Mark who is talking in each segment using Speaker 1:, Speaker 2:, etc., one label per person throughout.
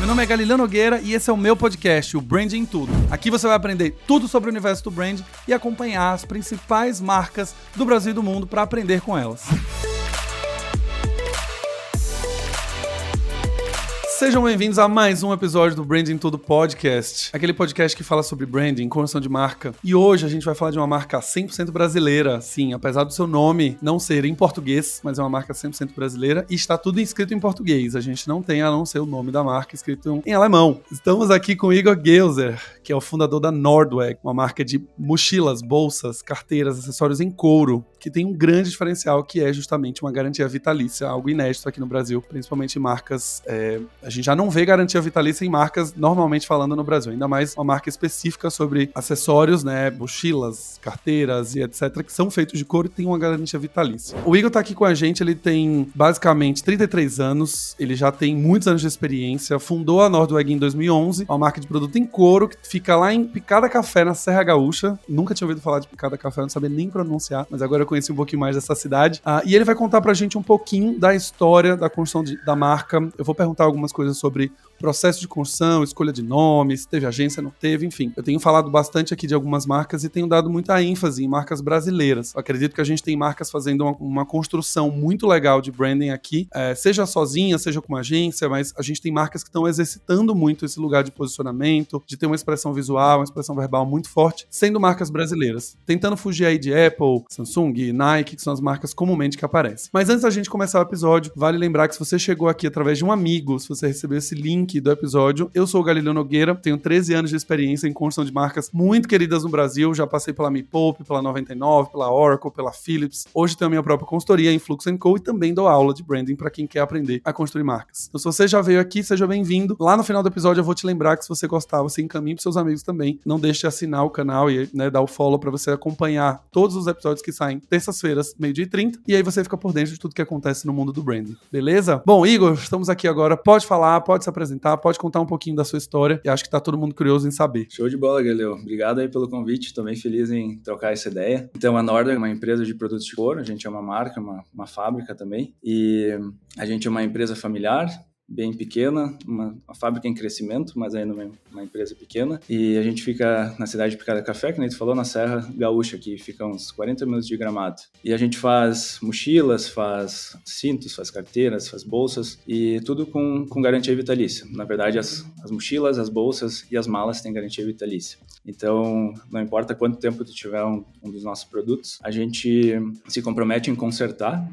Speaker 1: Meu nome é Galileu Nogueira e esse é o meu podcast, o Branding em Tudo. Aqui você vai aprender tudo sobre o universo do brand e acompanhar as principais marcas do Brasil e do mundo para aprender com elas. Sejam bem-vindos a mais um episódio do Branding em Tudo Podcast, aquele podcast que fala sobre branding, construção de marca. E hoje a gente vai falar de uma marca 100% brasileira, sim, apesar do seu nome não ser em português, mas é uma marca 100% brasileira e está tudo escrito em português. A gente não tem a não ser o nome da marca escrito em alemão. Estamos aqui com o Igor Gelser, que é o fundador da Nordweg, uma marca de mochilas, bolsas, carteiras, acessórios em couro, que tem um grande diferencial que é justamente uma garantia vitalícia, algo inédito aqui no Brasil, principalmente em marcas... A gente já não vê garantia vitalícia em marcas normalmente falando no Brasil, ainda mais uma marca específica sobre acessórios, né, mochilas, carteiras e etc, que são feitos de couro e tem uma garantia vitalícia. O Igor tá aqui com a gente, ele tem basicamente 33 anos, ele já tem muitos anos de experiência, fundou a Nordweg em 2011, uma marca de produto em couro que fica lá em Picada Café, na Serra Gaúcha. Nunca tinha ouvido falar de Picada Café, não sabia nem pronunciar, mas agora eu conheci um pouquinho mais dessa cidade. E ele vai contar pra gente um pouquinho da história da construção da marca. Eu vou perguntar algumas coisas sobre processo de construção, escolha de nomes, teve agência, não teve, enfim. Eu tenho falado bastante aqui de algumas marcas e tenho dado muita ênfase em marcas brasileiras. Eu acredito que a gente tem marcas fazendo uma construção muito legal de branding aqui, seja sozinha, seja com uma agência, mas a gente tem marcas que estão exercitando muito esse lugar de posicionamento, de ter uma expressão visual, uma expressão verbal muito forte, sendo marcas brasileiras. Tentando fugir aí de Apple, Samsung, Nike, que são as marcas comumente que aparecem. Mas antes da gente começar o episódio, vale lembrar que se você chegou aqui através de um amigo, se você recebeu esse link do episódio, eu sou o Galileu Nogueira, tenho 13 anos de experiência em construção de marcas muito queridas no Brasil, já passei pela Me Poupe, pela 99, pela Oracle, pela Philips, hoje tenho a minha própria consultoria em Flux & Co e também dou aula de branding para quem quer aprender a construir marcas. Então se você já veio aqui, seja bem-vindo. Lá no final do episódio eu vou te lembrar que se você gostar, você encaminhe para seus amigos também, não deixe de assinar o canal e dar o follow para você acompanhar todos os episódios que saem terças-feiras, 12h30, e aí você fica por dentro de tudo que acontece no mundo do branding, beleza? Bom, Igor, estamos aqui agora, pode falar, pode se apresentar, pode contar um pouquinho da sua história, e acho que tá todo mundo curioso em saber.
Speaker 2: Show de bola, Galileu. Obrigado aí pelo convite, tô bem feliz em trocar essa ideia. Então, a Nordweg é uma empresa de produtos de couro, a gente é uma marca, uma fábrica também, e a gente é uma empresa familiar, bem pequena, uma fábrica em crescimento, mas ainda uma empresa pequena. E a gente fica na cidade de Picada Café, que nem tu falou, na Serra Gaúcha, que fica uns 40 minutos de Gramado. E a gente faz mochilas, faz cintos, faz carteiras, faz bolsas, e tudo com garantia vitalícia. Na verdade, as mochilas, as bolsas e as malas têm garantia vitalícia. Então, não importa quanto tempo tu tiver um dos nossos produtos, a gente se compromete em consertar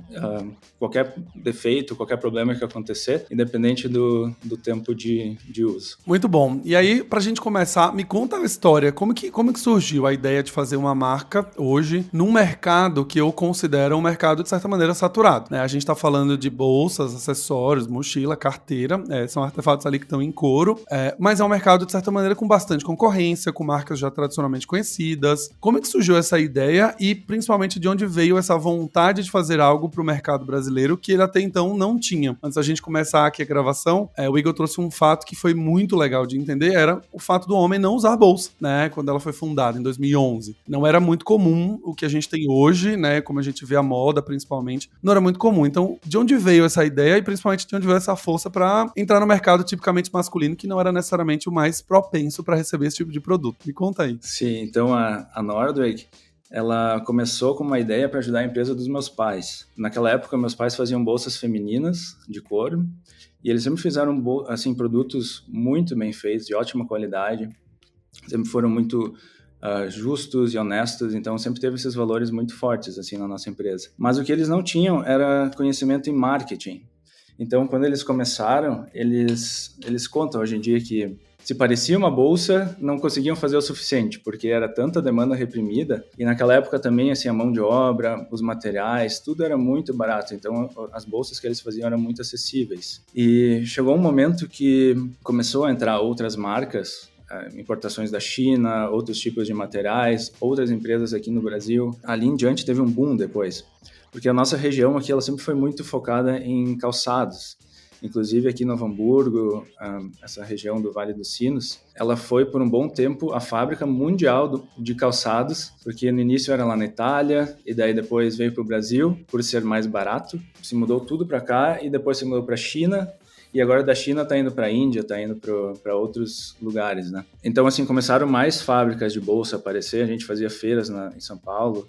Speaker 2: qualquer defeito, qualquer problema que acontecer, independente do tempo de uso.
Speaker 1: Muito bom. E aí, pra gente começar, me conta a história. Como que surgiu a ideia de fazer uma marca hoje num mercado que eu considero um mercado, de certa maneira, saturado, né? A gente tá falando de bolsas, acessórios, mochila, carteira, são artefatos ali que estão em couro, mas é um mercado, de certa maneira, com bastante concorrência, com marcas já tradicionalmente conhecidas. Como é que surgiu essa ideia e, principalmente, de onde veio essa vontade de fazer algo pro mercado brasileiro que ele até então não tinha? Antes da gente começar aqui a gravação, o Igor trouxe um fato que foi muito legal de entender, era o fato do homem não usar bolsa, né, quando ela foi fundada em 2011. Não era muito comum o que a gente tem hoje, né, como a gente vê a moda principalmente, não era muito comum. Então, de onde veio essa ideia e principalmente de onde veio essa força para entrar no mercado tipicamente masculino, que não era necessariamente o mais propenso para receber esse tipo de produto? Me conta aí.
Speaker 2: Sim, então a Nordweg, ela começou com uma ideia para ajudar a empresa dos meus pais. Naquela época, meus pais faziam bolsas femininas de couro, e eles sempre fizeram assim, produtos muito bem feitos, de ótima qualidade, sempre foram muito justos e honestos, então sempre teve esses valores muito fortes assim, na nossa empresa. Mas o que eles não tinham era conhecimento em marketing. Então, quando eles começaram, eles contam hoje em dia que se parecia uma bolsa, não conseguiam fazer o suficiente, porque era tanta demanda reprimida, e naquela época também, assim, a mão de obra, os materiais, tudo era muito barato, então as bolsas que eles faziam eram muito acessíveis. E chegou um momento que começou a entrar outras marcas, importações da China, outros tipos de materiais, outras empresas aqui no Brasil. Ali em diante teve um boom depois, porque a nossa região aqui ela sempre foi muito focada em calçados. Inclusive aqui em Novo Hamburgo, essa região do Vale dos Sinos, ela foi por um bom tempo a fábrica mundial de calçados, porque no início era lá na Itália, e daí depois veio para o Brasil, por ser mais barato, se mudou tudo para cá, e depois se mudou para a China, e agora da China tá indo para a Índia, tá indo para outros lugares, né? Então, assim, começaram mais fábricas de bolsa a aparecer, a gente fazia feiras em São Paulo,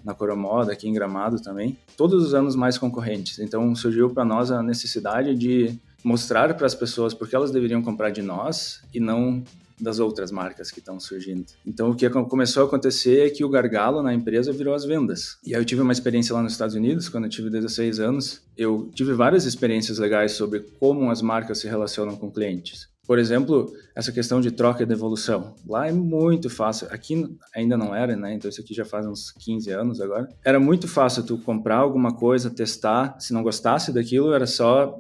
Speaker 2: na Coromoda, aqui em Gramado também, todos os anos mais concorrentes. Então, surgiu para nós a necessidade de mostrar para as pessoas por que elas deveriam comprar de nós e não das outras marcas que estão surgindo. Então, o que começou a acontecer é que o gargalo na empresa virou as vendas. E aí eu tive uma experiência lá nos Estados Unidos, quando eu tive 16 anos. Eu tive várias experiências legais sobre como as marcas se relacionam com clientes. Por exemplo, essa questão de troca e devolução. Lá é muito fácil. Aqui ainda não era, né? Então isso aqui já faz uns 15 anos agora. Era muito fácil tu comprar alguma coisa, testar. Se não gostasse daquilo, era só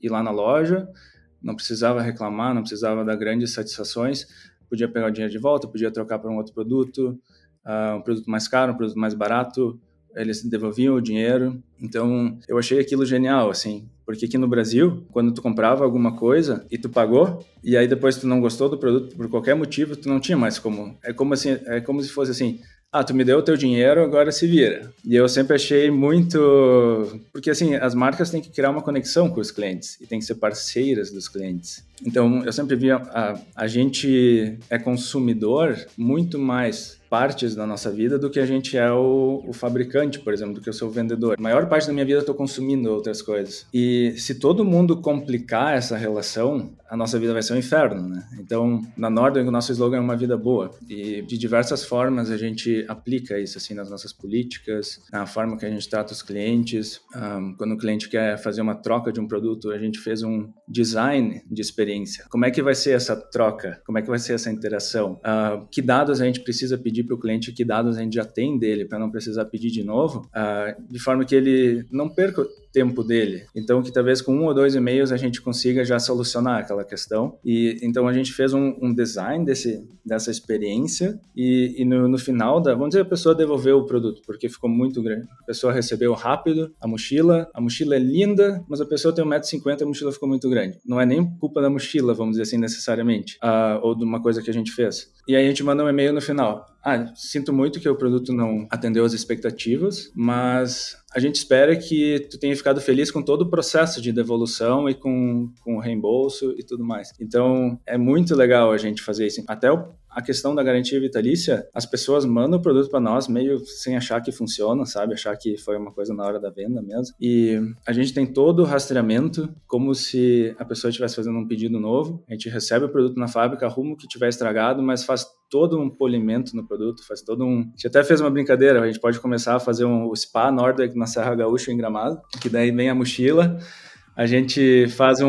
Speaker 2: ir lá na loja. Não precisava reclamar, não precisava dar grandes satisfações. Podia pegar o dinheiro de volta, podia trocar por um outro produto. Um produto mais caro, um produto mais barato. Eles devolviam o dinheiro. Então, eu achei aquilo genial, assim. Porque aqui no Brasil, quando tu comprava alguma coisa e tu pagou, e aí depois tu não gostou do produto por qualquer motivo, tu não tinha mais como... É como se fosse assim, tu me deu o teu dinheiro, agora se vira. E eu sempre achei muito... Porque, assim, as marcas têm que criar uma conexão com os clientes e têm que ser parceiras dos clientes. Então, eu sempre via... A gente é consumidor muito mais partes da nossa vida do que a gente é o fabricante, por exemplo, do que eu sou o vendedor. A maior parte da minha vida eu estou consumindo outras coisas. E se todo mundo complicar essa relação, a nossa vida vai ser um inferno, né? Então, na Nordwing, o nosso slogan é uma vida boa. E de diversas formas a gente aplica isso, assim, nas nossas políticas, na forma que a gente trata os clientes. Quando o cliente quer fazer uma troca de um produto, a gente fez um design de experiência. Como é que vai ser essa troca? Como é que vai ser essa interação? Que dados a gente precisa pedir para o cliente, que dados a gente já tem dele, para não precisar pedir de novo, de forma que ele não perca o tempo dele. Então, que talvez com 1 ou 2 e-mails a gente consiga já solucionar aquela questão. E então a gente fez um design dessa experiência e no final vamos dizer, a pessoa devolveu o produto porque ficou muito grande. A pessoa recebeu rápido a mochila é linda, mas a pessoa tem 1,50 m, a mochila ficou muito grande. Não é nem culpa da mochila, vamos dizer assim, necessariamente, ou de uma coisa que a gente fez. E aí a gente manda um e-mail no final. Sinto muito que o produto não atendeu as expectativas, mas a gente espera que tu tenha ficado feliz com todo o processo de devolução e com o reembolso e tudo mais. Então, é muito legal a gente fazer isso. Até a questão da garantia vitalícia, as pessoas mandam o produto para nós meio sem achar que funciona, sabe? Achar que foi uma coisa na hora da venda mesmo. E a gente tem todo o rastreamento, como se a pessoa estivesse fazendo um pedido novo. A gente recebe o produto na fábrica, arruma o que tiver estragado, mas faz todo um polimento no produto, faz todo um... A gente até fez uma brincadeira, a gente pode começar a fazer o Spa Nordwing na Serra Gaúcha em Gramado, que daí vem a mochila, a gente faz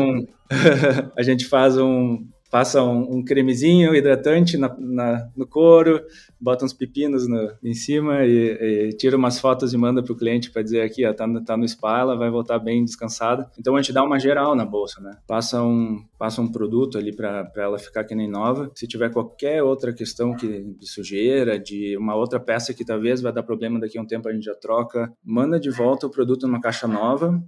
Speaker 2: passa um cremezinho hidratante no couro, bota uns pepinos em cima e tira umas fotos e manda pro cliente para dizer aqui, tá no spa, ela vai voltar bem descansada. Então a gente dá uma geral na bolsa, né? Passa um produto ali para ela ficar que nem nova. Se tiver qualquer outra questão de sujeira, de uma outra peça que talvez vai dar problema daqui a um tempo, a gente já troca. Manda de volta o produto numa caixa nova,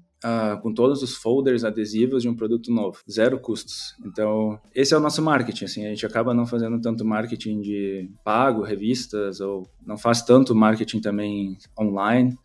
Speaker 2: com todos os folders adesivos de um produto novo, 0 custos. Então, esse é o nosso marketing, assim, a gente acaba não fazendo tanto marketing de pago, revistas, ou não faz tanto marketing também online,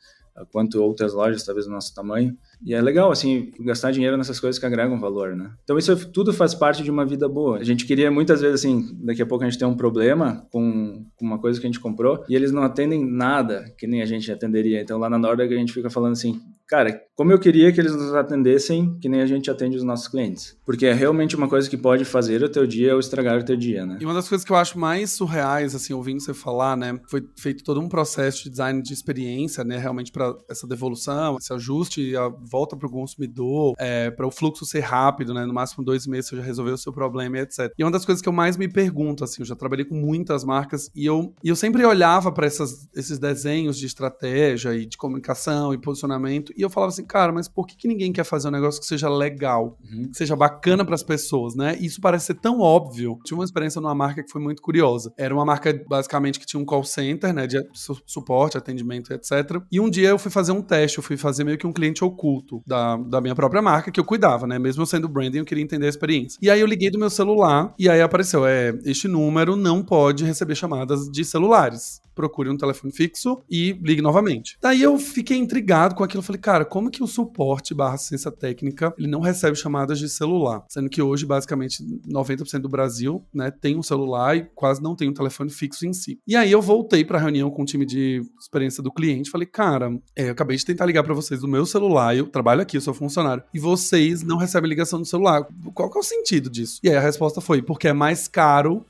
Speaker 2: quanto outras lojas, talvez do nosso tamanho. E é legal, assim, gastar dinheiro nessas coisas que agregam valor, né? Então isso tudo faz parte de uma vida boa. A gente queria muitas vezes, assim, daqui a pouco a gente tem um problema com uma coisa que a gente comprou e eles não atendem nada que nem a gente atenderia. Então lá na Nordwing a gente fica falando assim, cara, como eu queria que eles nos atendessem que nem a gente atende os nossos clientes. Porque é realmente uma coisa que pode fazer o teu dia ou estragar o teu dia, né?
Speaker 1: E uma das coisas que eu acho mais surreais, assim, ouvindo você falar, né, foi feito todo um processo de design de experiência, né, realmente para essa devolução, esse ajuste e a volta para o consumidor, para o fluxo ser rápido, né, no máximo 2 meses você já resolveu o seu problema e etc. E uma das coisas que eu mais me pergunto, assim, eu já trabalhei com muitas marcas e eu sempre olhava para esses desenhos de estratégia e de comunicação e posicionamento e eu falava assim, cara, mas por que ninguém quer fazer um negócio que seja legal, que seja bacana para as pessoas, né? Isso parece ser tão óbvio. Tive uma experiência numa marca que foi muito curiosa. Era uma marca, basicamente, que tinha um call center, né, de suporte, atendimento, etc. E um dia eu fui fazer um teste, eu fui fazer meio que um cliente oculto da minha própria marca, que eu cuidava, né? Mesmo eu sendo branding, eu queria entender a experiência. E aí eu liguei do meu celular, e aí apareceu, este número não pode receber chamadas de celulares. procure um telefone fixo e ligue novamente. Daí eu fiquei intrigado com aquilo, eu falei, cara, como que o suporte / assistência técnica, ele não recebe chamadas de celular? Sendo que hoje, basicamente, 90% do Brasil, né, tem um celular e quase não tem um telefone fixo em si. E aí eu voltei pra reunião com o time de experiência do cliente, falei, cara, eu acabei de tentar ligar pra vocês do meu celular, eu trabalho aqui, eu sou funcionário, e vocês não recebem ligação do celular. Qual que é o sentido disso? E aí a resposta foi, porque é mais caro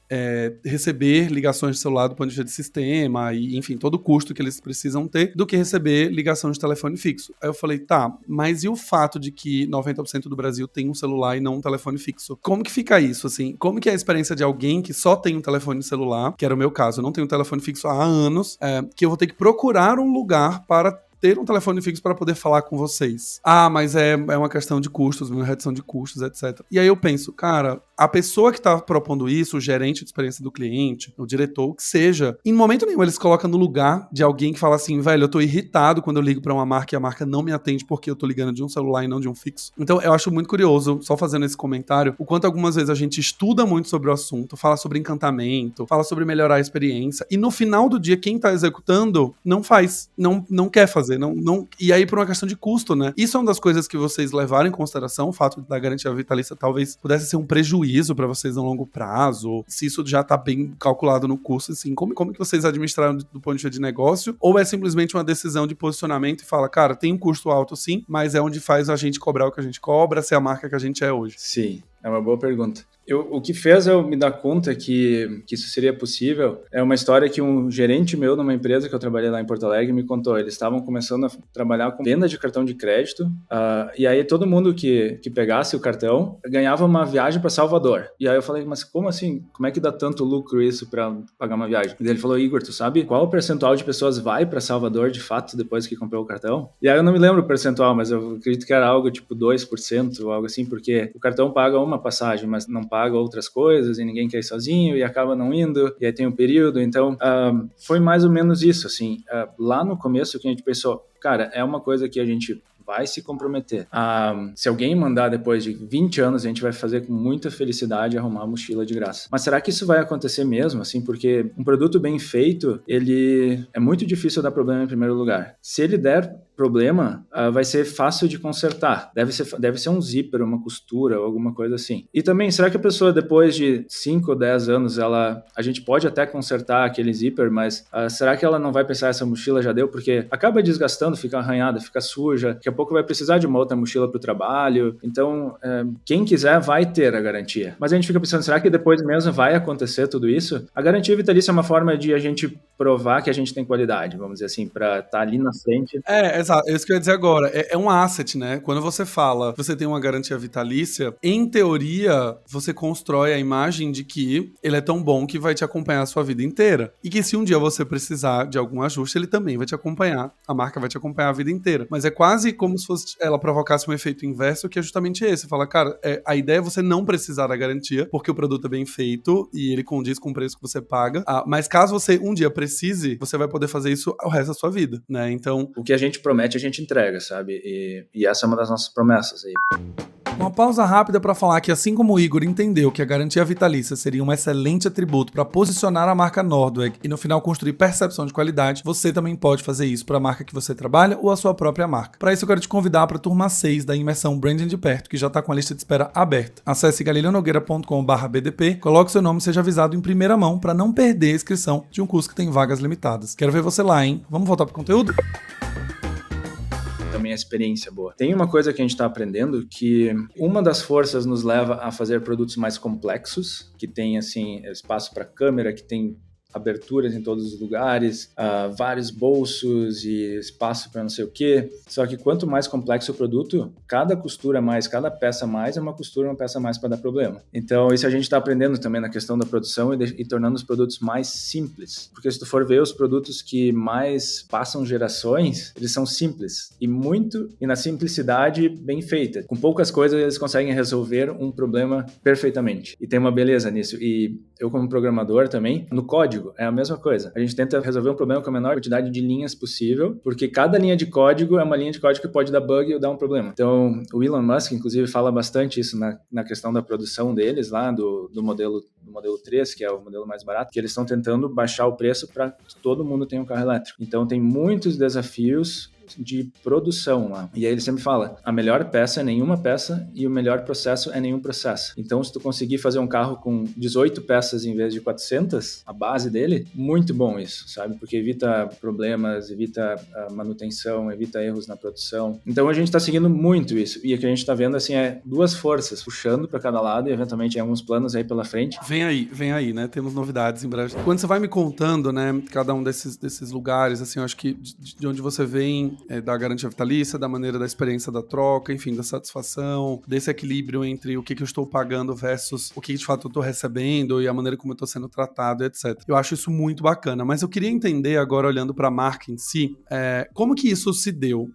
Speaker 1: receber ligações de celular do ponto de vista de sistema e, enfim, todo o custo que eles precisam ter do que receber ligação de telefone fixo. Aí eu falei, tá, mas e o fato de que 90% do Brasil tem um celular e não um telefone fixo? Como que fica isso, assim? Como que é a experiência de alguém que só tem um telefone celular, que era o meu caso, eu não tenho um telefone fixo há anos, que eu vou ter que procurar um lugar para ter um telefone fixo para poder falar com vocês. Ah, mas é uma questão de custos, uma redução de custos, etc. E aí eu penso, cara, a pessoa que tá propondo isso, o gerente de experiência do cliente, o diretor, o que seja, em momento nenhum eles colocam no lugar de alguém que fala assim, velho, eu tô irritado quando eu ligo pra uma marca e a marca não me atende porque eu tô ligando de um celular e não de um fixo. Então eu acho muito curioso, só fazendo esse comentário, o quanto algumas vezes a gente estuda muito sobre o assunto, fala sobre encantamento, fala sobre melhorar a experiência, e no final do dia quem tá executando não faz, não quer fazer, não, e aí por uma questão de custo, né? Isso é uma das coisas que vocês levaram em consideração, o fato da garantia vitalícia talvez pudesse ser um prejuízo para vocês a longo prazo, se isso já tá bem calculado no custo, assim, como que vocês administraram do ponto de vista de negócio, ou é simplesmente uma decisão de posicionamento e fala, cara, tem um custo alto sim, mas é onde faz a gente cobrar o que a gente cobra, ser a marca que a gente é hoje?
Speaker 2: Sim, é uma boa pergunta. O que fez eu me dar conta que isso seria possível é uma história que um gerente meu numa empresa que eu trabalhei lá em Porto Alegre me contou. Eles estavam começando a trabalhar com venda de cartão de crédito, e aí todo mundo que pegasse o cartão ganhava uma viagem para Salvador. E aí eu falei, mas como assim? Como é que dá tanto lucro isso para pagar uma viagem? E ele falou, Igor, tu sabe qual o percentual de pessoas vai para Salvador de fato depois que comprou o cartão? E aí eu não me lembro o percentual, mas eu acredito que era algo tipo 2% ou algo assim, porque o cartão paga uma passagem, mas não paga outras coisas e ninguém quer ir sozinho e acaba não indo, e aí tem um período. Então, foi mais ou menos isso, assim. Lá no começo que a gente pensou, cara, é uma coisa que a gente vai se comprometer. Se alguém mandar depois de 20 anos, a gente vai fazer com muita felicidade arrumar a mochila de graça. Mas será que isso vai acontecer mesmo, assim? Porque um produto bem feito, ele é muito difícil dar problema em primeiro lugar. Se ele der problema, vai ser fácil de consertar. Deve ser um zíper, uma costura, ou alguma coisa assim. E também, será que a pessoa, depois de 5 ou 10 anos, a gente pode até consertar aquele zíper, mas será que ela não vai pensar, essa mochila já deu? Porque acaba desgastando, fica arranhada, fica suja, daqui a pouco vai precisar de uma outra mochila para o trabalho. Então, quem quiser vai ter a garantia. Mas a gente fica pensando, será que depois mesmo vai acontecer tudo isso? A garantia vitalícia é uma forma de a gente provar que a gente tem qualidade, vamos dizer assim, para estar ali na frente.
Speaker 1: Exato, é isso que eu ia dizer agora. É um asset, né? Quando você fala, você tem uma garantia vitalícia, em teoria, você constrói a imagem de que ele é tão bom que vai te acompanhar a sua vida inteira. E que se um dia você precisar de algum ajuste, ele também vai te acompanhar. A marca vai te acompanhar a vida inteira. Mas é quase como se ela provocasse um efeito inverso, que é justamente esse. Fala, cara, a ideia é você não precisar da garantia, porque o produto é bem feito e ele condiz com o preço que você paga. Mas caso você um dia precise, você vai poder fazer isso o resto da sua vida, né? Então,
Speaker 2: o que a gente promete, a gente entrega, sabe? E essa é uma das nossas promessas aí.
Speaker 1: Uma pausa rápida para falar que, assim como o Igor entendeu que a garantia vitalícia seria um excelente atributo para posicionar a marca Nordweg e no final construir percepção de qualidade, você também pode fazer isso para a marca que você trabalha ou a sua própria marca. Para isso eu quero te convidar para a turma 6 da imersão Branding de Perto, que já está com a lista de espera aberta. Acesse galileunogueira.com/bdp, coloque seu nome e seja avisado em primeira mão para não perder a inscrição de um curso que tem vagas limitadas. Quero ver você lá, hein? Vamos voltar pro conteúdo?
Speaker 2: Também a experiência boa. Tem uma coisa que a gente está aprendendo, que uma das forças nos leva a fazer produtos mais complexos, que tem assim espaço para câmera, que tem aberturas em todos os lugares, vários bolsos e espaço para não sei o quê. Só que quanto mais complexo o produto, cada costura mais, cada peça mais é uma costura, uma peça mais para dar problema. Então isso a gente está aprendendo também na questão da produção e tornando os produtos mais simples. Porque se tu for ver os produtos que mais passam gerações, eles são simples e na simplicidade bem feita. Com poucas coisas eles conseguem resolver um problema perfeitamente. E tem uma beleza nisso. E eu como programador também, no código, é a mesma coisa. A gente tenta resolver um problema com a menor quantidade de linhas possível, porque cada linha de código é uma linha de código que pode dar bug ou dar um problema. Então, o Elon Musk, inclusive, fala bastante isso na questão da produção deles lá, do modelo modelo 3, que é o modelo mais barato, que eles estão tentando baixar o preço para que todo mundo tenha um carro elétrico. Então tem muitos desafios de produção lá. E aí ele sempre fala, a melhor peça é nenhuma peça e o melhor processo é nenhum processo. Então, se tu conseguir fazer um carro com 18 peças em vez de 400, a base dele, muito bom isso, sabe? Porque evita problemas, evita manutenção, evita erros na produção. Então, a gente está seguindo muito isso. E o que a gente está vendo, assim, é duas forças puxando para cada lado e, eventualmente, alguns planos aí pela frente.
Speaker 1: Vem aí, né? Temos novidades em breve. Quando você vai me contando, né, cada um desses lugares, assim, eu acho que de onde você vem, da garantia vitalícia, da maneira da experiência da troca, enfim, da satisfação, desse equilíbrio entre o que eu estou pagando versus o que de fato eu estou recebendo e a maneira como eu estou sendo tratado, etc. Eu acho isso muito bacana, mas eu queria entender agora, olhando para a marca em si, como que isso se deu?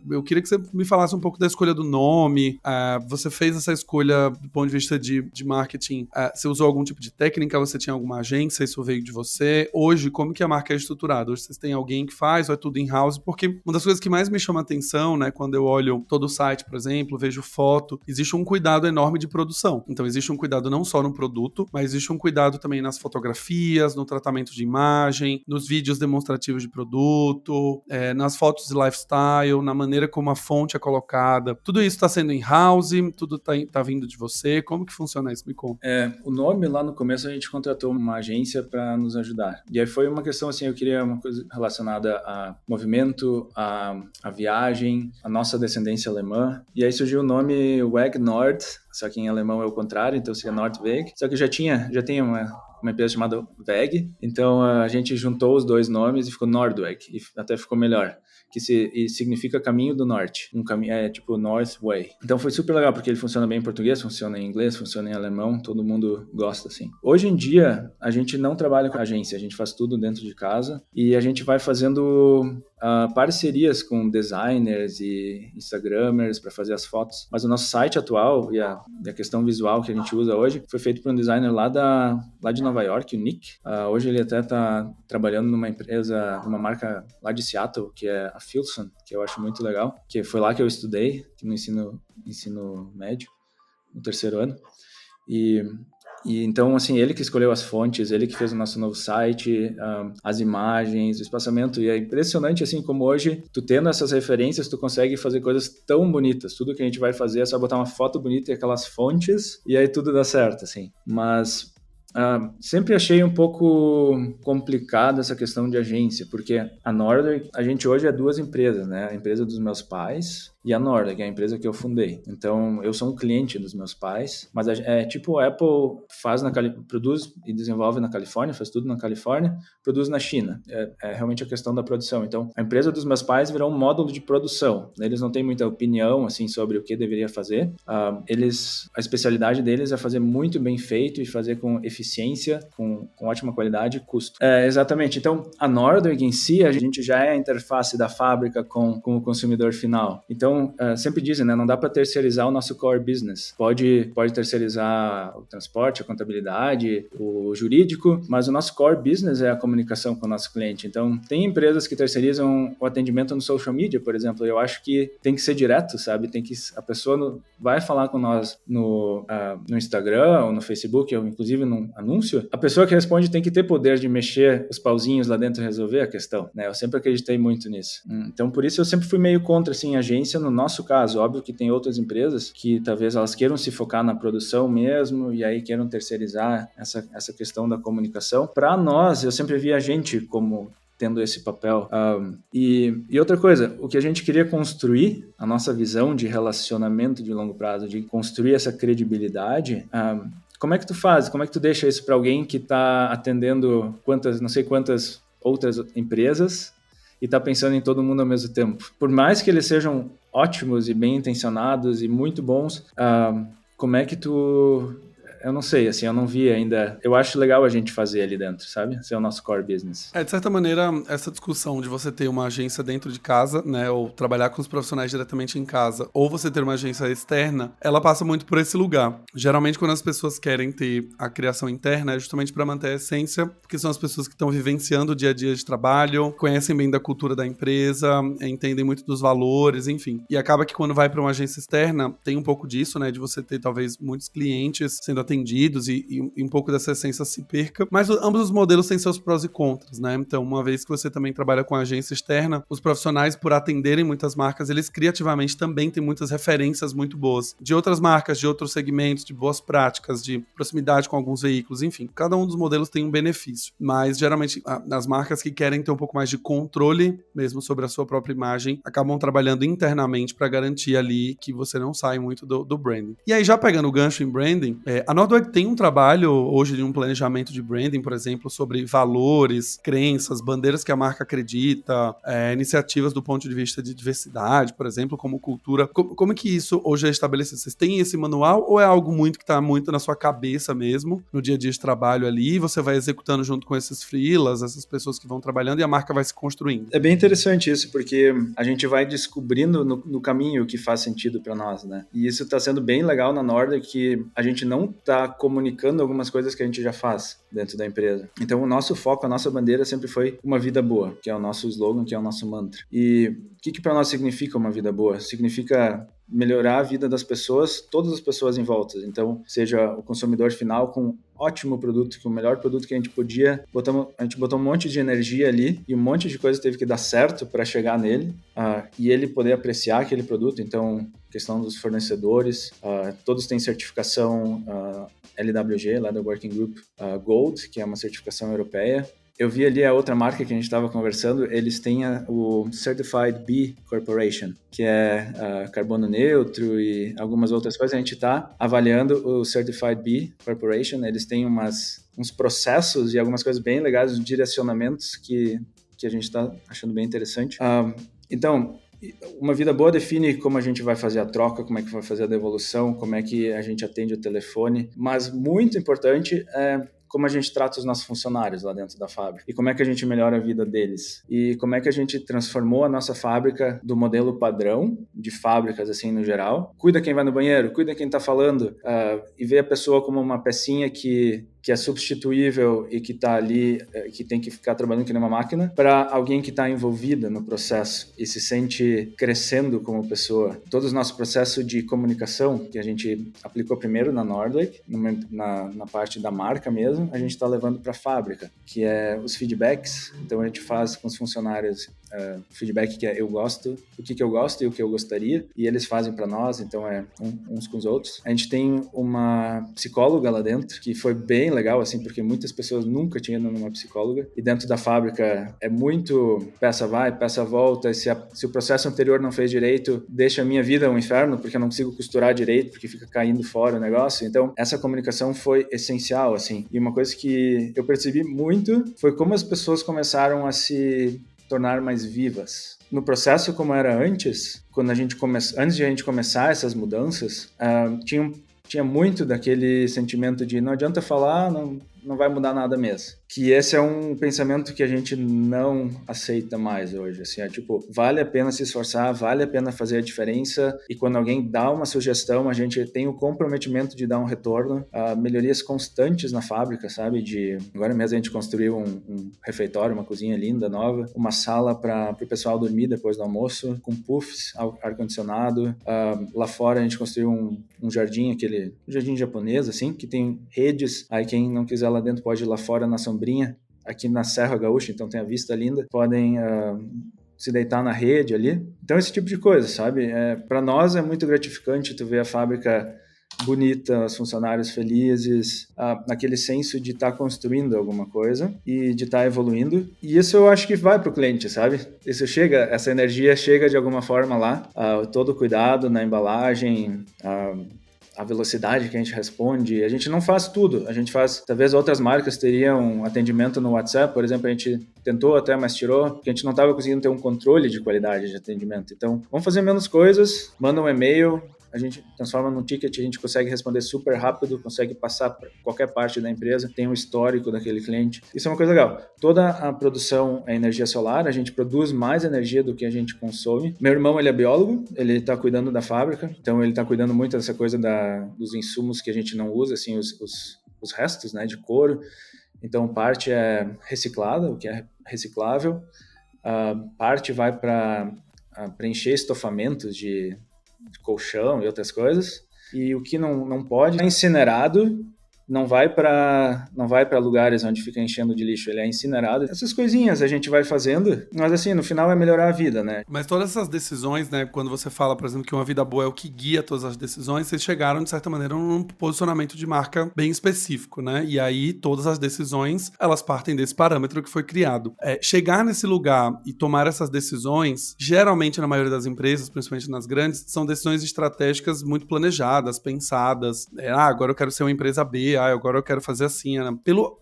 Speaker 1: Eu queria que você me falasse um pouco da escolha do nome. Você fez essa escolha do ponto de vista de marketing, você usou algum tipo de técnica, você tinha alguma agência, isso veio de você? Hoje, como que a marca é estruturada? Hoje vocês têm alguém que faz ou é tudo in-house? Porque uma das coisas que mais me chama atenção, né, quando eu olho todo o site, por exemplo, vejo foto, existe um cuidado enorme de produção. Então, existe um cuidado não só no produto, mas existe um cuidado também nas fotografias, no tratamento de imagem, nos vídeos demonstrativos de produto, nas fotos de lifestyle, na maneira como a fonte é colocada. Tudo isso está sendo in-house, tudo tá vindo de você. Como que funciona isso? Me conta.
Speaker 2: O nome, lá no começo, a gente contratou uma agência para nos ajudar. E aí foi uma questão, assim, eu queria uma coisa relacionada a movimento, a viagem, a nossa descendência alemã. E aí surgiu o nome WEG Nord, só que em alemão é o contrário, então seria Nordweg. Só que já tinha uma empresa chamada WEG, então a gente juntou os dois nomes e ficou Nordweg, e até ficou melhor, que significa caminho do norte, tipo North Way. Então foi super legal, porque ele funciona bem em português, funciona em inglês, funciona em alemão, todo mundo gosta, assim. Hoje em dia, a gente não trabalha com agência, a gente faz tudo dentro de casa, e a gente vai fazendo parcerias com designers e instagramers para fazer as fotos. Mas o nosso site atual e a questão visual que a gente usa hoje foi feito por um designer lá de Nova York, o Nick. Hoje ele até está trabalhando numa empresa, numa marca lá de Seattle, que é a Filson, que eu acho muito legal, que foi lá que eu estudei, no ensino médio, no terceiro ano. E então, assim, ele que escolheu as fontes, ele que fez o nosso novo site, as imagens, o espaçamento, e é impressionante, assim, como hoje, tu tendo essas referências, tu consegue fazer coisas tão bonitas. Tudo que a gente vai fazer é só botar uma foto bonita e aquelas fontes, e aí tudo dá certo, assim. Mas sempre achei um pouco complicado essa questão de agência, porque a Nordweg, a gente hoje é duas empresas, né? A empresa dos meus pais e a Nordweg, é a empresa que eu fundei. Então, eu sou um cliente dos meus pais, mas é tipo a Apple produz e desenvolve na Califórnia, faz tudo na Califórnia, produz na China. É realmente a questão da produção. Então, a empresa dos meus pais virou um módulo de produção. Eles não têm muita opinião, assim, sobre o que deveria fazer. A especialidade deles é fazer muito bem feito e fazer com eficiência, com ótima qualidade e custo. Exatamente. Então, a Nordweg em si, a gente já é a interface da fábrica com o consumidor final. Então, sempre dizem, né, não dá para terceirizar o nosso core business. Pode terceirizar o transporte, a contabilidade, o jurídico, mas o nosso core business é a comunicação com o nosso cliente. Então, tem empresas que terceirizam o atendimento no social media, por exemplo. Eu acho que tem que ser direto, sabe? A pessoa vai falar com nós no Instagram ou no Facebook, ou inclusive num anúncio. A pessoa que responde tem que ter poder de mexer os pauzinhos lá dentro e resolver a questão, né? Eu sempre acreditei muito nisso. Então, por isso eu sempre fui meio contra, assim, agência. No nosso caso, óbvio que tem outras empresas que talvez elas queiram se focar na produção mesmo e aí queiram terceirizar essa questão da comunicação. Para nós, eu sempre vi a gente como tendo esse papel. E outra coisa, o que a gente queria construir, a nossa visão de relacionamento de longo prazo, de construir essa credibilidade, como é que tu faz? Como é que tu deixa isso para alguém que está atendendo não sei quantas outras empresas e está pensando em todo mundo ao mesmo tempo? Por mais que eles sejam ótimos e bem intencionados e muito bons, como é que tu... Eu não sei, assim, eu não vi ainda. Eu acho legal a gente fazer ali dentro, sabe? Ser o nosso core business.
Speaker 1: De certa maneira, essa discussão de você ter uma agência dentro de casa, né, ou trabalhar com os profissionais diretamente em casa, ou você ter uma agência externa, ela passa muito por esse lugar. Geralmente, quando as pessoas querem ter a criação interna, é justamente para manter a essência, porque são as pessoas que estão vivenciando o dia a dia de trabalho, conhecem bem da cultura da empresa, entendem muito dos valores, enfim. E acaba que quando vai para uma agência externa, tem um pouco disso, né, de você ter talvez muitos clientes sendo atendidos vendidos e um pouco dessa essência se perca. Mas ambos os modelos têm seus prós e contras, né? Então, uma vez que você também trabalha com agência externa, os profissionais, por atenderem muitas marcas, eles criativamente também têm muitas referências muito boas de outras marcas, de outros segmentos, de boas práticas, de proximidade com alguns veículos, enfim. Cada um dos modelos tem um benefício, mas geralmente as marcas que querem ter um pouco mais de controle mesmo sobre a sua própria imagem acabam trabalhando internamente para garantir ali que você não sai muito do branding. E aí, já pegando o gancho em branding, a Nordweg tem um trabalho hoje de um planejamento de branding, por exemplo, sobre valores, crenças, bandeiras que a marca acredita, iniciativas do ponto de vista de diversidade, por exemplo, como cultura. Como é que isso hoje é estabelecido? Vocês têm esse manual ou é algo muito que está muito na sua cabeça mesmo, no dia a dia de trabalho ali, e você vai executando junto com esses freelas, essas pessoas que vão trabalhando e a marca vai se construindo?
Speaker 2: É bem interessante isso, porque a gente vai descobrindo no caminho o que faz sentido para nós, né? E isso está sendo bem legal na Nordweg, que a gente não está comunicando algumas coisas que a gente já faz dentro da empresa. Então, o nosso foco, a nossa bandeira sempre foi uma vida boa, que é o nosso slogan, que é o nosso mantra. E o que para nós significa uma vida boa? Significa melhorar a vida das pessoas, todas as pessoas em volta. Então, seja o consumidor final com um ótimo produto, que o melhor produto que a gente podia, a gente botou um monte de energia ali e um monte de coisa teve que dar certo para chegar nele e ele poder apreciar aquele produto. Então, questão dos fornecedores, todos têm certificação LWG, lá do Working Group Gold, que é uma certificação europeia. Eu vi ali a outra marca que a gente estava conversando, eles têm o Certified B Corporation, que é carbono neutro e algumas outras coisas. A gente está avaliando o Certified B Corporation, eles têm uns processos e algumas coisas bem legais, uns direcionamentos que a gente está achando bem interessante. Então, uma vida boa define como a gente vai fazer a troca, como é que vai fazer a devolução, como é que a gente atende o telefone, mas muito importante é como a gente trata os nossos funcionários lá dentro da fábrica e como é que a gente melhora a vida deles e como é que a gente transformou a nossa fábrica do modelo padrão de fábricas assim no geral. Cuida quem vai no banheiro, cuida quem está falando e vê a pessoa como uma pecinha que é substituível e que está ali, que tem que ficar trabalhando que nem uma máquina, para alguém que está envolvida no processo e se sente crescendo como pessoa. Todo o nosso processo de comunicação, que a gente aplicou primeiro na Nordweg, na parte da marca mesmo, a gente está levando para a fábrica, que é os feedbacks. Então a gente faz com os funcionários feedback que é eu gosto, o que eu gosto e o que eu gostaria, e eles fazem para nós, então é uns com os outros. A gente tem uma psicóloga lá dentro, que foi bem legal, assim, porque muitas pessoas nunca tinham ido numa psicóloga, e dentro da fábrica é muito peça vai, peça volta, se o processo anterior não fez direito, deixa a minha vida um inferno, porque eu não consigo costurar direito, porque fica caindo fora o negócio. Então, essa comunicação foi essencial, assim, e uma coisa que eu percebi muito foi como as pessoas começaram a se tornar mais vivas. No processo como era antes, antes de a gente começar essas mudanças, tinha muito daquele sentimento de não adianta falar, não vai mudar nada mesmo. Que esse é um pensamento que a gente não aceita mais hoje. Assim, tipo, vale a pena se esforçar, vale a pena fazer a diferença, e quando alguém dá uma sugestão, a gente tem o comprometimento de dar um retorno, melhorias constantes na fábrica, sabe? Agora mesmo a gente construiu um refeitório, uma cozinha linda, nova, uma sala para o pessoal dormir depois do almoço, com puffs, ar-condicionado. Lá fora a gente construiu um jardim, um jardim japonês, assim, que tem redes, aí quem não quiser lá dentro pode ir lá fora na sombrinha, aqui na Serra Gaúcha, então tem a vista linda, podem se deitar na rede ali. Então esse tipo de coisa, sabe? Para nós é muito gratificante tu ver a fábrica bonita, os funcionários felizes, naquele senso de estar construindo alguma coisa e de estar evoluindo. E isso eu acho que vai para o cliente, sabe? Essa energia chega de alguma forma lá, todo o cuidado na embalagem, a velocidade que a gente responde. A gente não faz tudo, a gente faz, talvez outras marcas teriam atendimento no WhatsApp, por exemplo, a gente tentou até, mas tirou, porque a gente não estava conseguindo ter um controle de qualidade de atendimento. Então, vamos fazer menos coisas, manda um e-mail, a gente transforma num ticket, a gente consegue responder super rápido, consegue passar para qualquer parte da empresa, tem um histórico daquele cliente. Isso é uma coisa legal. Toda a produção é energia solar, a gente produz mais energia do que a gente consome. Meu irmão, ele é biólogo, ele está cuidando da fábrica, então ele está cuidando muito dessa coisa dos insumos que a gente não usa, assim, os restos, né, de couro. Então, parte é reciclada, o que é reciclável, parte vai para preencher estofamentos de colchão e outras coisas, e o que não pode é incinerado não vai para lugares onde fica enchendo de lixo, ele é incinerado. Essas coisinhas a gente vai fazendo, mas assim, no final é melhorar a vida, né?
Speaker 1: Mas todas essas decisões, né, quando você fala, por exemplo, que uma vida boa é o que guia todas as decisões, vocês chegaram, de certa maneira, num posicionamento de marca bem específico, né? E aí, todas as decisões, elas partem desse parâmetro que foi criado. Chegar nesse lugar e tomar essas decisões, geralmente, na maioria das empresas, principalmente nas grandes, são decisões estratégicas muito planejadas, pensadas. Agora eu quero ser uma empresa B, agora eu quero fazer assim. Né?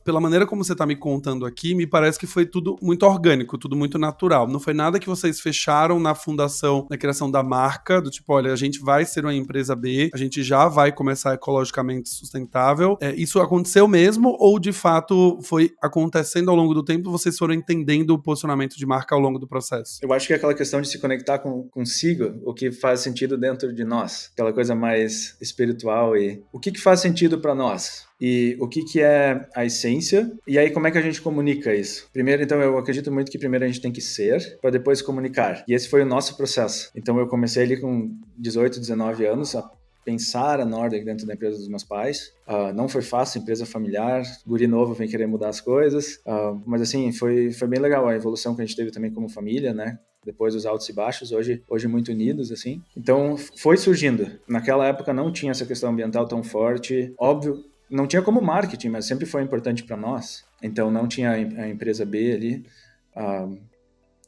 Speaker 1: Pela maneira como você tá me contando aqui, me parece que foi tudo muito orgânico, tudo muito natural. Não foi nada que vocês fecharam na fundação, na criação da marca, do tipo, olha, a gente vai ser uma empresa B, a gente já vai começar ecologicamente sustentável. Isso aconteceu mesmo ou, de fato, foi acontecendo ao longo do tempo e vocês foram entendendo o posicionamento de marca ao longo do processo?
Speaker 2: Eu acho que é aquela questão de se conectar consigo, o que faz sentido dentro de nós, aquela coisa mais espiritual e o que faz sentido para nós. E o que é a essência, e aí como é que a gente comunica isso? Primeiro, então, eu acredito muito que primeiro a gente tem que ser, para depois comunicar. E esse foi o nosso processo. Então, eu comecei ali com 18, 19 anos, a pensar a Nordic dentro da empresa dos meus pais. Não foi fácil, empresa familiar, guri novo vem querer mudar as coisas, mas assim, foi bem legal a evolução que a gente teve também como família, né? Depois os altos e baixos, hoje muito unidos, assim. Então, foi surgindo. Naquela época não tinha essa questão ambiental tão forte, óbvio, não tinha como marketing, mas sempre foi importante para nós. Então, não tinha a empresa B ali,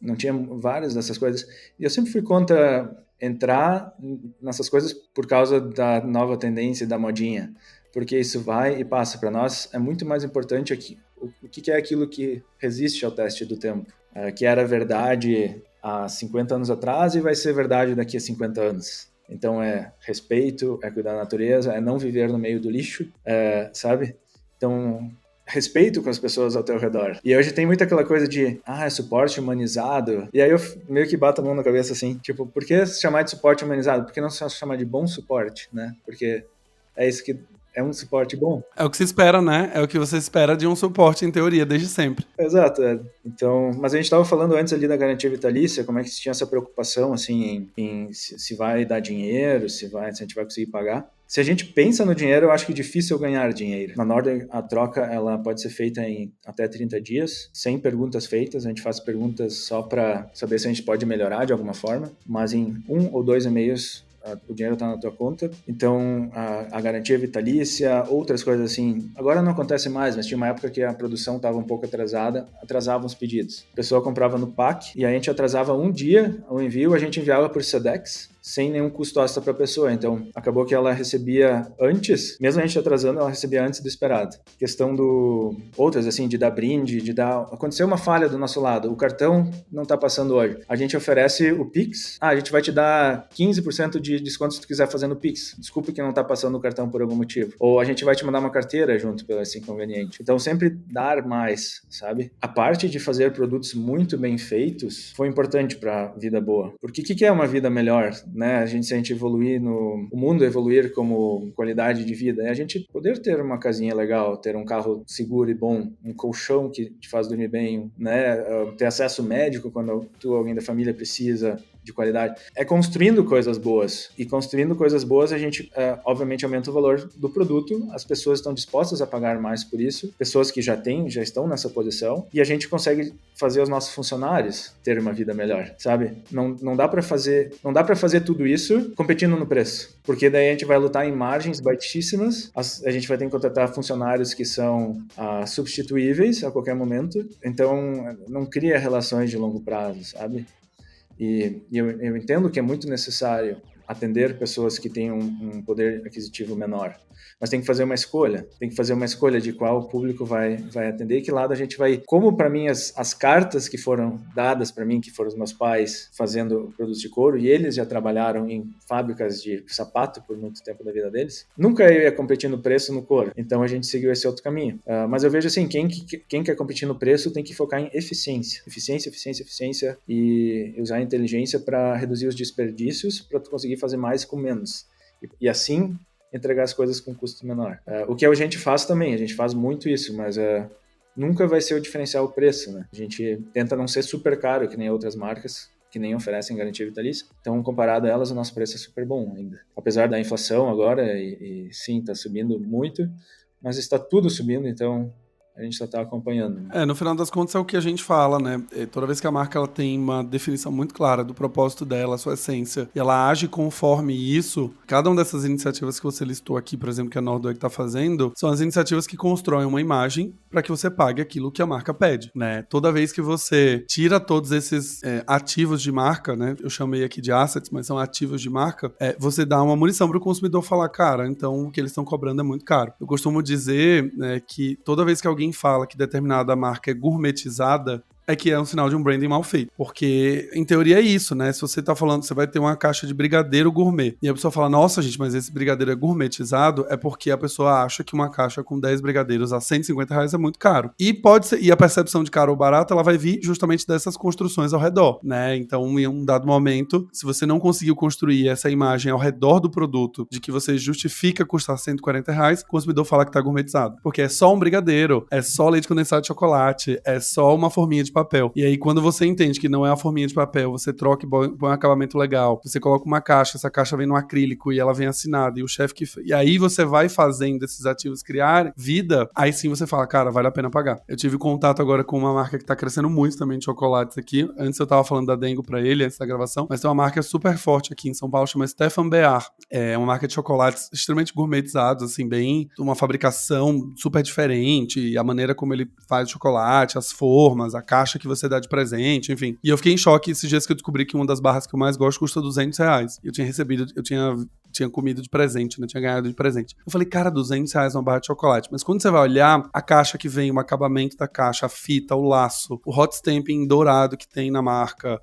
Speaker 2: não tinha várias dessas coisas. E eu sempre fui contra entrar nessas coisas por causa da nova tendência da modinha, porque isso vai e passa. Para nós é muito mais importante aqui, o que é aquilo que resiste ao teste do tempo, que era verdade há 50 anos atrás e vai ser verdade daqui a 50 anos. Então é respeito, é cuidar da natureza, é não viver no meio do lixo, sabe? Então, respeito com as pessoas ao teu redor. E hoje tem muito aquela coisa de, suporte humanizado. E aí eu meio que bato a mão na cabeça assim, tipo, por que chamar de suporte humanizado? Por que não só chamar de bom suporte, né? Porque é isso que é um suporte bom.
Speaker 1: É o que se espera, né? É o que você espera de um suporte, em teoria, desde sempre.
Speaker 2: Exato. Então, mas a gente estava falando antes ali da garantia vitalícia, como é que tinha essa preocupação, assim, em se vai dar dinheiro, se a gente vai conseguir pagar. Se a gente pensa no dinheiro, eu acho que é difícil ganhar dinheiro. Na Nordic, a troca ela pode ser feita em até 30 dias, sem perguntas feitas. A gente faz perguntas só para saber se a gente pode melhorar de alguma forma, mas em 1 ou 2 e-mails o dinheiro está na tua conta. Então, a garantia vitalícia, outras coisas assim. Agora não acontece mais, mas tinha uma época que a produção estava um pouco atrasada, atrasavam os pedidos. A pessoa comprava no PAC e a gente atrasava um dia o envio, a gente enviava por Sedex, sem nenhum custo extra para a pessoa. Então, acabou que ela recebia antes, mesmo a gente atrasando, ela recebia antes do esperado. Questão outras, assim, de dar brinde, aconteceu uma falha do nosso lado, o cartão não está passando hoje. A gente oferece o Pix, a gente vai te dar 15% de desconto se tu quiser fazer no Pix. Desculpa que não está passando o cartão por algum motivo. Ou a gente vai te mandar uma carteira junto, pelo assim conveniente. Então, sempre dar mais, sabe? A parte de fazer produtos muito bem feitos foi importante para a vida boa. Porque o que é uma vida melhor? Né? Se a gente evoluir o mundo evoluir como qualidade de vida, é a gente poder ter uma casinha legal, ter um carro seguro e bom, um colchão que te faz dormir bem, né? Ter acesso médico quando alguém da família precisa, de qualidade. É construindo coisas boas. E construindo coisas boas, a gente, obviamente, aumenta o valor do produto, as pessoas estão dispostas a pagar mais por isso, pessoas que já estão nessa posição, e a gente consegue fazer os nossos funcionários ter uma vida melhor, sabe? Não dá para fazer tudo isso competindo no preço, porque daí a gente vai lutar em margens baixíssimas, a gente vai ter que contratar funcionários que são substituíveis a qualquer momento, então não cria relações de longo prazo, sabe? E eu entendo que é muito necessário atender pessoas que têm um poder aquisitivo menor, mas tem que fazer uma escolha de qual público vai atender e que lado a gente vai. Como para mim as cartas que foram dadas para mim, que foram os meus pais fazendo produtos de couro, e eles já trabalharam em fábricas de sapato por muito tempo da vida deles, nunca eu ia competir no preço no couro, então a gente seguiu esse outro caminho. Mas eu vejo assim, quem quer competir no preço tem que focar em eficiência e usar a inteligência para reduzir os desperdícios, para tu conseguir fazer mais com menos. E assim entregar as coisas com custo menor. O que a gente faz também, a gente faz muito isso, mas nunca vai ser o diferencial o preço, né? A gente tenta não ser super caro, que nem outras marcas, que nem oferecem garantia vitalícia. Então, comparado a elas, o nosso preço é super bom ainda. Apesar da inflação agora, e sim, está subindo muito, mas está tudo subindo, então a gente só está acompanhando.
Speaker 1: No final das contas é o que a gente fala, né? Toda vez que a marca ela tem uma definição muito clara do propósito dela, a sua essência, e ela age conforme isso, cada uma dessas iniciativas que você listou aqui, por exemplo, que a Nordweg está fazendo, são as iniciativas que constroem uma imagem para que você pague aquilo que a marca pede, né? Toda vez que você tira todos esses ativos de marca, né? Eu chamei aqui de assets, mas são ativos de marca, você dá uma munição para o consumidor falar, cara, então o que eles estão cobrando é muito caro. Eu costumo dizer, né, que toda vez que alguém fala que determinada marca é gourmetizada, é que é um sinal de um branding mal feito. Porque, em teoria, é isso, né? Se você tá falando, você vai ter uma caixa de brigadeiro gourmet. E a pessoa fala, nossa, gente, mas esse brigadeiro é gourmetizado, é porque a pessoa acha que uma caixa com 10 brigadeiros a R$150 é muito caro. E pode ser, e a percepção de caro ou barato, ela vai vir justamente dessas construções ao redor, né? Então, em um dado momento, se você não conseguiu construir essa imagem ao redor do produto, de que você justifica custar R$140, o consumidor fala que tá gourmetizado. Porque é só um brigadeiro, é só leite condensado de chocolate, é só uma forminha de papel. E aí, quando você entende que não é uma forminha de papel, você troca e põe um acabamento legal, você coloca uma caixa, essa caixa vem no acrílico e ela vem assinada, e o chefe que... E aí você vai fazendo esses ativos criar vida, aí sim você fala, cara, vale a pena pagar. Eu tive contato agora com uma marca que tá crescendo muito também de chocolates aqui. Antes eu tava falando da Dengo pra ele, antes da gravação, mas tem uma marca super forte aqui em São Paulo, chama Stefan Bear. É uma marca de chocolates extremamente gourmetizados, assim, bem... uma fabricação super diferente, a maneira como ele faz o chocolate, as formas, a caixa que você dá de presente, enfim. E eu fiquei em choque esses dias que eu descobri que uma das barras que eu mais gosto custa R$200. Eu tinha recebido, eu tinha comido de presente, né? Tinha ganhado de presente. Eu falei, cara, R$200 uma barra de chocolate. Mas quando você vai olhar, a caixa que vem, o acabamento da caixa, a fita, o laço, o hot stamping dourado que tem na marca,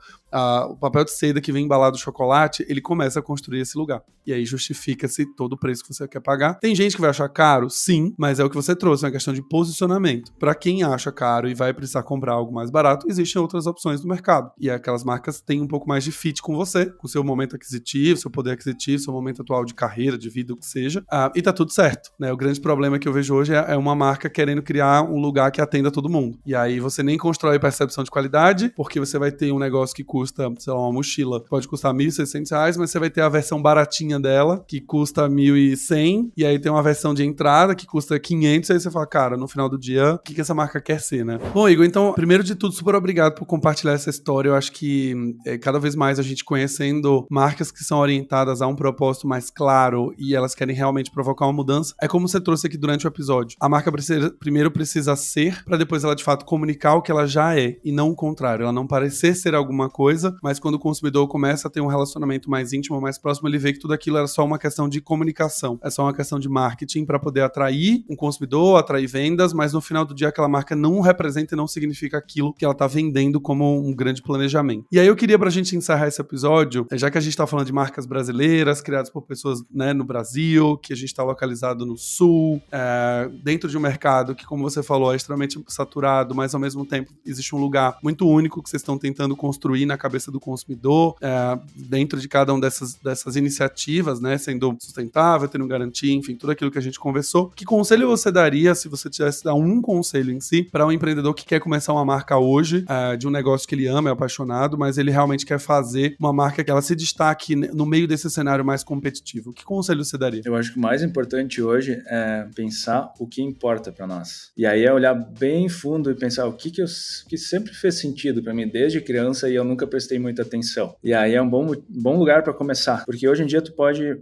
Speaker 1: o papel de seda que vem embalado no chocolate, ele começa a construir esse lugar. E aí justifica-se todo o preço que você quer pagar. Tem gente que vai achar caro? Sim, mas é o que você trouxe, é uma questão de posicionamento. Para quem acha caro e vai precisar comprar algo mais barato, existem outras opções no mercado. E aquelas marcas têm um pouco mais de fit com você, com o seu momento aquisitivo, seu poder aquisitivo, seu momento atual de carreira, de vida, o que seja. E tá tudo certo, né? O grande problema que eu vejo hoje é uma marca querendo criar um lugar que atenda todo mundo. E aí você nem constrói percepção de qualidade, porque você vai ter um negócio que custa, sei lá, uma mochila, pode custar R$1.600, mas você vai ter a versão baratinha dela, que custa R$1.100, e aí tem uma versão de entrada que custa R$500, aí você fala, cara, no final do dia, o que essa marca quer ser, né? Bom, Igor, então, primeiro de tudo, super obrigado por compartilhar essa história. Eu acho que cada vez mais a gente conhecendo marcas que são orientadas a um propósito mais claro e elas querem realmente provocar uma mudança, é como você trouxe aqui durante o episódio. A marca primeiro precisa ser, para depois ela de fato comunicar o que ela já é, e não o contrário. Ela não parecer ser alguma coisa, mas quando o consumidor começa a ter um relacionamento mais íntimo, mais próximo, ele vê que tudo aquilo era só uma questão de comunicação, é só uma questão de marketing para poder atrair um consumidor, atrair vendas, mas no final do dia aquela marca não representa e não significa aquilo que ela tá vendendo como um grande planejamento. E aí eu queria, pra gente encerrar esse episódio, já que a gente tá falando de marcas brasileiras, criadas por pessoas, né, no Brasil, que a gente tá localizado no Sul, dentro de um mercado que, como você falou, é extremamente saturado, mas ao mesmo tempo existe um lugar muito único que vocês estão tentando construir na cabeça do consumidor, dentro de cada uma dessas iniciativas, né, sendo sustentável, tendo garantia, enfim, tudo aquilo que a gente conversou. Que conselho você daria, se você tivesse dar um conselho em si, para um empreendedor que quer começar uma marca hoje, de um negócio que ele ama, é apaixonado, mas ele realmente quer fazer uma marca que ela se destaque no meio desse cenário mais competitivo? Que conselho você daria?
Speaker 2: Eu acho que o mais importante hoje é pensar o que importa para nós. E aí é olhar bem fundo e pensar o que sempre fez sentido para mim desde criança e eu nunca prestei muita atenção. E aí é um bom lugar para começar, porque hoje em dia tu pode...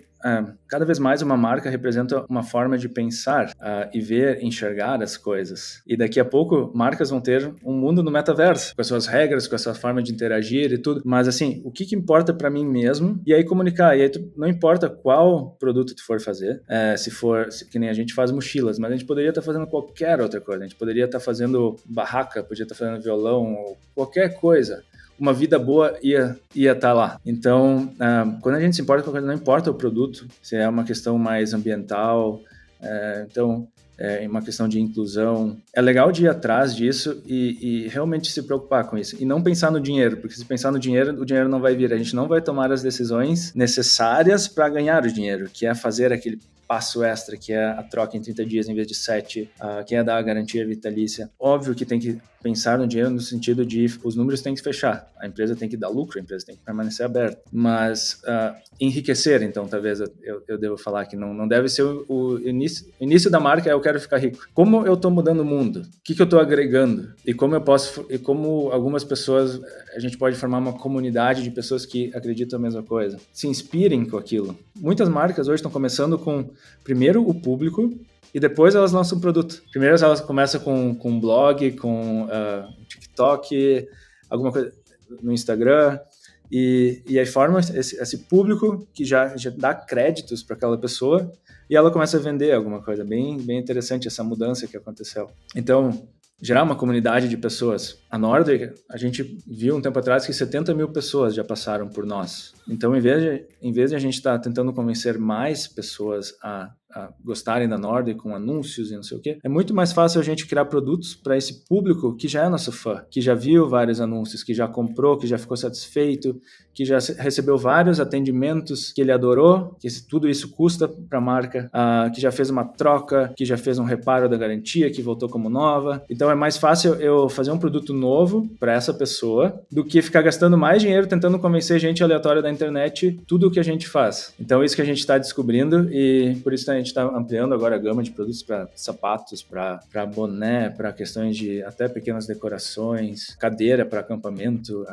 Speaker 2: cada vez mais uma marca representa uma forma de pensar e ver, enxergar as coisas. E daqui a pouco, marcas vão ter um mundo no metaverso, com as suas regras, com a sua forma de interagir e tudo. Mas assim, o que importa para mim mesmo? E aí comunicar. E aí não importa qual produto tu for fazer, que nem a gente faz mochilas, mas a gente poderia estar fazendo qualquer outra coisa. A gente poderia estar fazendo barraca, podia estar fazendo violão, ou qualquer coisa. Uma vida boa ia estar lá. Então, quando a gente se importa com a coisa, não importa o produto, se é uma questão mais ambiental, então, é uma questão de inclusão. É legal de ir atrás disso e realmente se preocupar com isso. E não pensar no dinheiro, porque se pensar no dinheiro, o dinheiro não vai vir. A gente não vai tomar as decisões necessárias para ganhar o dinheiro, que é fazer aquele passo extra, que é a troca em 30 dias em vez de 7, que é dar a garantia vitalícia. Óbvio que tem que pensar no dinheiro no sentido de os números têm que fechar, a empresa tem que dar lucro, a empresa tem que permanecer aberta, mas enriquecer, então, talvez eu devo falar que não deve ser o início da marca eu quero ficar rico. Como eu estou mudando o mundo? O que eu estou agregando? E como algumas pessoas, a gente pode formar uma comunidade de pessoas que acreditam a mesma coisa, se inspirem com aquilo. Muitas marcas hoje estão começando com, primeiro, o público, e depois elas lançam o produto. Primeiro elas começam com um blog, com TikTok, alguma coisa no Instagram, e aí forma esse público que já dá créditos para aquela pessoa, e ela começa a vender alguma coisa. Bem interessante essa mudança que aconteceu. Então, gerar uma comunidade de pessoas. A Nordic, a gente viu um tempo atrás que 70 mil pessoas já passaram por nós. Então, em vez de a gente estar tentando convencer mais pessoas a gostarem da Nordic com anúncios e não sei o quê, é muito mais fácil a gente criar produtos para esse público que já é nosso fã, que já viu vários anúncios, que já comprou, que já ficou satisfeito, que já recebeu vários atendimentos que ele adorou, que tudo isso custa para a marca, que já fez uma troca, que já fez um reparo da garantia, que voltou como nova. Então é mais fácil eu fazer um produto novo para essa pessoa do que ficar gastando mais dinheiro tentando convencer gente aleatória da internet tudo o que a gente faz. Então isso que a gente está descobrindo, e por isso a gente está ampliando agora a gama de produtos para sapatos, para boné, para questões de até pequenas decorações, cadeira para acampamento,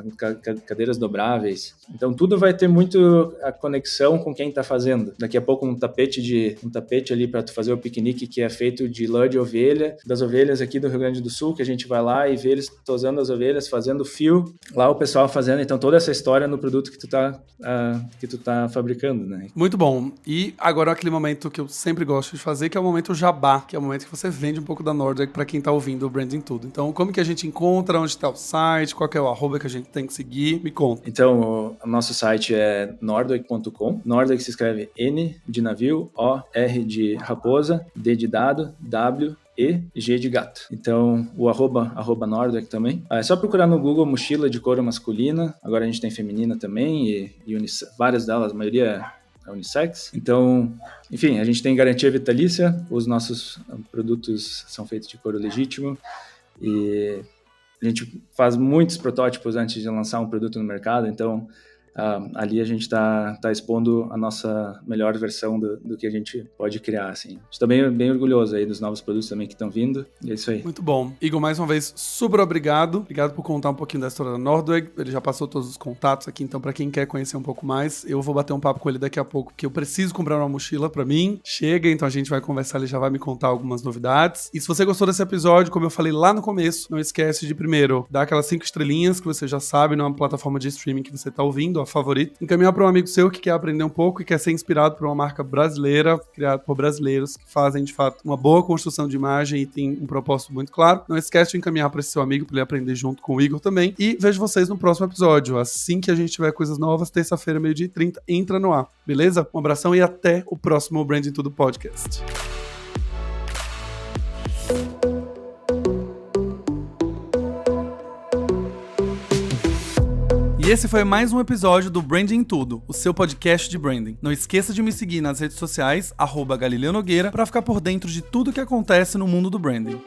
Speaker 2: cadeiras dobráveis. Então tudo vai ter muito a conexão com quem está fazendo. Daqui a pouco um tapete ali para tu fazer o piquenique, que é feito de lã de ovelha, das ovelhas aqui do Rio Grande do Sul, que a gente vai lá e vê eles tosando as ovelhas, fazendo fio, lá o pessoal fazendo, então toda essa história no produto que tu tá fabricando, né?
Speaker 1: Muito bom. E agora aquele momento que eu sempre gosto de fazer, que é o momento jabá, que é o momento que você vende um pouco da Nordic para quem tá ouvindo o Branding Tudo. Então, como que a gente encontra, onde tá o site, qual que é o @, que a gente tem que seguir? Me conta.
Speaker 2: Então, o nosso site é nordic.com. Nordic se escreve N de navio, O, R de raposa, D de dado, W, E, G de gato. Então, o arroba Nordic também. É só procurar no Google mochila de couro masculina. Agora a gente tem feminina também e várias delas, a maioria é unissex. Então, enfim, a gente tem garantia vitalícia. Os nossos produtos são feitos de couro legítimo e a gente faz muitos protótipos antes de lançar um produto no mercado. Então, ali a gente está expondo a nossa melhor versão do que a gente pode criar, assim. A gente está bem orgulhoso aí dos novos produtos também que estão vindo, e é isso aí.
Speaker 1: Muito bom. Igor, mais uma vez, super obrigado. Obrigado por contar um pouquinho da história da Nordweg. Ele já passou todos os contatos aqui, então para quem quer conhecer um pouco mais, eu vou bater um papo com ele daqui a pouco, porque eu preciso comprar uma mochila para mim. Chega, então a gente vai conversar, ele já vai me contar algumas novidades. E se você gostou desse episódio, como eu falei lá no começo, não esquece de, primeiro, dar aquelas 5 estrelinhas que você já sabe numa plataforma de streaming que você está ouvindo, a favorito, encaminhar para um amigo seu que quer aprender um pouco e quer ser inspirado por uma marca brasileira, criada por brasileiros que fazem, de fato, uma boa construção de imagem e tem um propósito muito claro. Não esquece de encaminhar para esse seu amigo para ele aprender junto com o Igor também. E vejo vocês no próximo episódio. Assim que a gente tiver coisas novas, terça-feira, 12h30, entra no ar. Beleza? Um abração e até o próximo Branding Tudo Podcast. E esse foi mais um episódio do Branding Tudo, o seu podcast de branding. Não esqueça de me seguir nas redes sociais, @Galileu Nogueira, para ficar por dentro de tudo que acontece no mundo do branding.